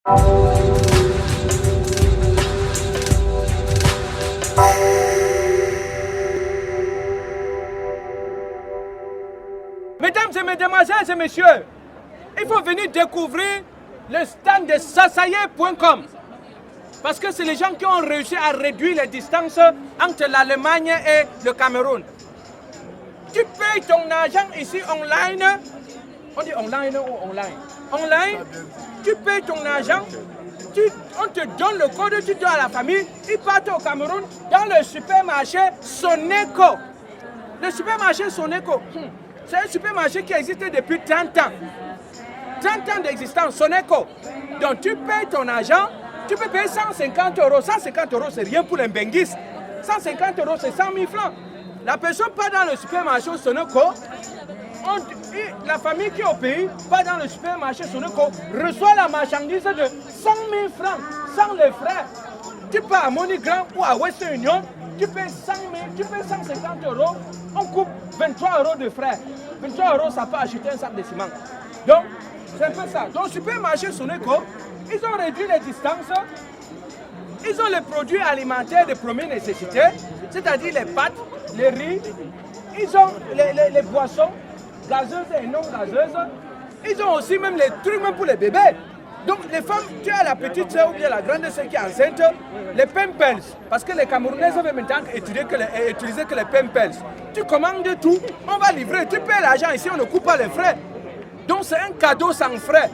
Mesdames et mesdemoiselles et messieurs, il faut venir découvrir le stand de sasaye.com. Parce que c'est les gens qui ont réussi à réduire les distances entre l'Allemagne et le Cameroun. Tu payes ton argent ici online. On dit online ou online? Online, tu payes ton argent, on te donne le code, tu donnes à la famille, ils partent au Cameroun dans le supermarché Soneco. Le supermarché Soneco, c'est un supermarché qui existe depuis 30 ans. 30 ans d'existence, Soneco. Donc tu payes ton argent, tu peux payer 150 euros. 150 euros, c'est rien pour les benguis. 150 euros, c'est 100 000 francs. La personne part dans le supermarché Soneco. La famille qui est au pays, part dans le supermarché Soneco, reçoit la marchandise de 100 000 francs, sans les frais. Tu pars à MoneyGram ou à Western Union, tu payes 100 000, tu payes 150 euros, on coupe 23 euros de frais. 23 euros, ça peut acheter un sac de ciment. Donc, c'est un peu ça. Donc, le supermarché Soneco, ils ont réduit les distances. Ils ont les produits alimentaires de première nécessité, c'est-à-dire les pâtes, les riz. Ils ont les boissons gazeuses et non gazeuses. Ils ont aussi même les trucs même pour les bébés. Donc les femmes, tu as la petite soeur ou bien la grande soeur qui est enceinte, les pampers, parce que les Camerounais veulent maintenant utiliser que les pampers. Tu commandes tout, on va livrer, tu payes l'argent ici, on ne coupe pas les frais. Donc c'est un cadeau sans frais.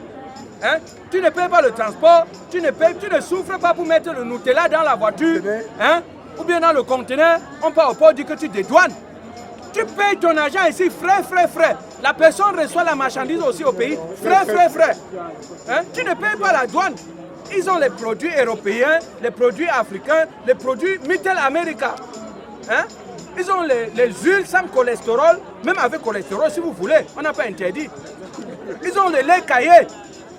Hein? Tu ne payes pas le transport, tu ne souffres pas pour mettre le Nutella dans la voiture, hein? Ou bien dans le conteneur, on part au port, dit que tu dédouanes. Tu payes ton argent ici, frais. La personne reçoit la marchandise aussi au pays, frais. Hein? Tu ne payes pas la douane. Ils ont les produits européens, les produits africains, les produits Middle America. Hein? Ils ont les huiles sans cholestérol, même avec cholestérol si vous voulez, on n'a pas interdit. Ils ont le lait caillé.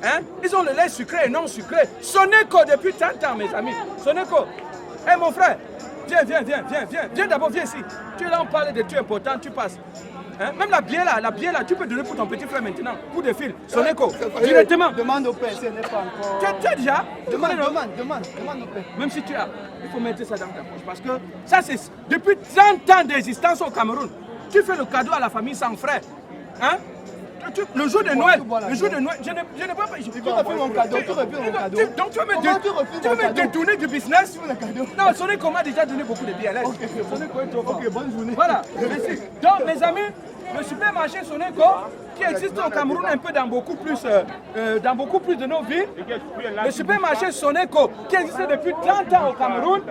Hein? Ils ont le lait sucré et non sucré. Soneco depuis 30 ans, mes amis. Soneco. Hé mon frère, viens d'abord, viens ici. Tu es là, on parle de trucs importants, tu passes. Hein? Même la bière là, tu peux donner pour ton petit frère maintenant. Coup de fil, Soneco, directement. Demande au père, ce n'est pas encore. Tu as déjà? Demande au père. Même si tu as, il faut mettre ça dans ta poche. Parce que ça, c'est depuis 30 ans d'existence au Cameroun. Tu fais le cadeau à la famille sans frais. Hein? Le jour de Noël, je n'ai pas... Tu refais mon cadeau, Donc tu veux me détourner du business? Non, Soneco m'a déjà donné beaucoup de billets. Soneco est trop fort. Ok, bonne journée. Voilà, merci. Donc mes amis, le supermarché Soneco, qui existe au Cameroun un peu dans beaucoup plus de nos villes, le supermarché Soneco, qui existe depuis 30 ans au Cameroun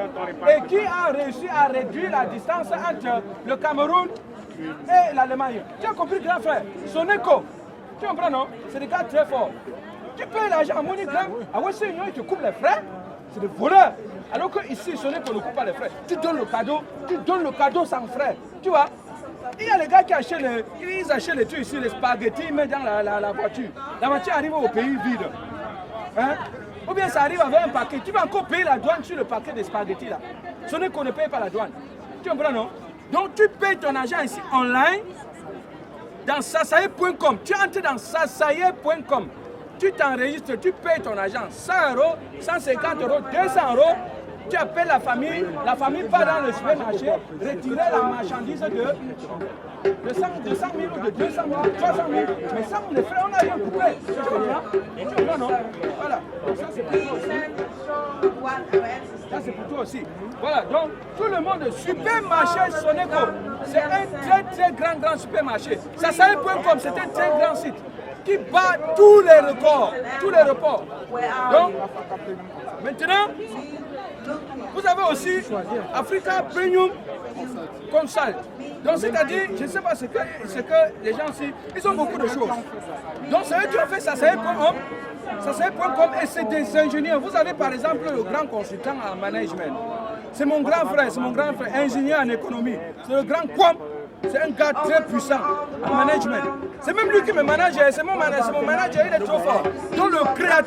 et qui a réussi à réduire la distance entre le Cameroun et l'Allemagne. Tu as compris, grand frère? Soneco, tu comprends, non? C'est des gars très forts. Tu payes l'argent à MoneyGram, à Western Union, ils te coupent les frais. C'est des voleurs. Alors que ici, Soneco ne coupe pas les frais. Tu donnes le cadeau sans frais. Tu vois? Il y a les gars qui achètent les trucs ici, les spaghettis, ils mettent dans la voiture. La voiture arrive au pays vide. Hein? Ou bien ça arrive avec un paquet. Tu vas encore payer la douane sur le paquet de spaghettis là. Soneco ne paye pas la douane. Tu comprends, non? Donc tu payes ton argent ici online dans sasaye.com. Tu entres dans sasaye.com. Tu t'enregistres, tu payes ton argent 100 euros, 150 euros, 200 euros. Tu appelles la famille part dans le supermarché, retirer la marchandise de 100 000 ou de 200 000, 300 000. Mais ça, on les frais, on n'a rien coupé. Tu comprends, non? Voilà. Ça, c'est pour toi aussi. Ça, c'est pour toi aussi. Voilà, donc tout le monde, supermarché Soneco, c'est un très grand supermarché. Sasaye.com, c'est un très grand site qui bat tous les records. Donc, maintenant, vous avez aussi Africa Premium Consult. Donc, c'est-à-dire, je ne sais pas ce que les gens ici, ils ont beaucoup de choses. Donc, c'est eux qui ont fait Sasaye.com. Sasaye.com et c'est des ingénieurs. Vous avez par exemple le grand consultant en management. C'est mon grand frère, ingénieur en économie. C'est le grand Kwam. C'est un gars très puissant en management. C'est même lui qui me manage, c'est mon manager, il est trop fort. Donc le créateur.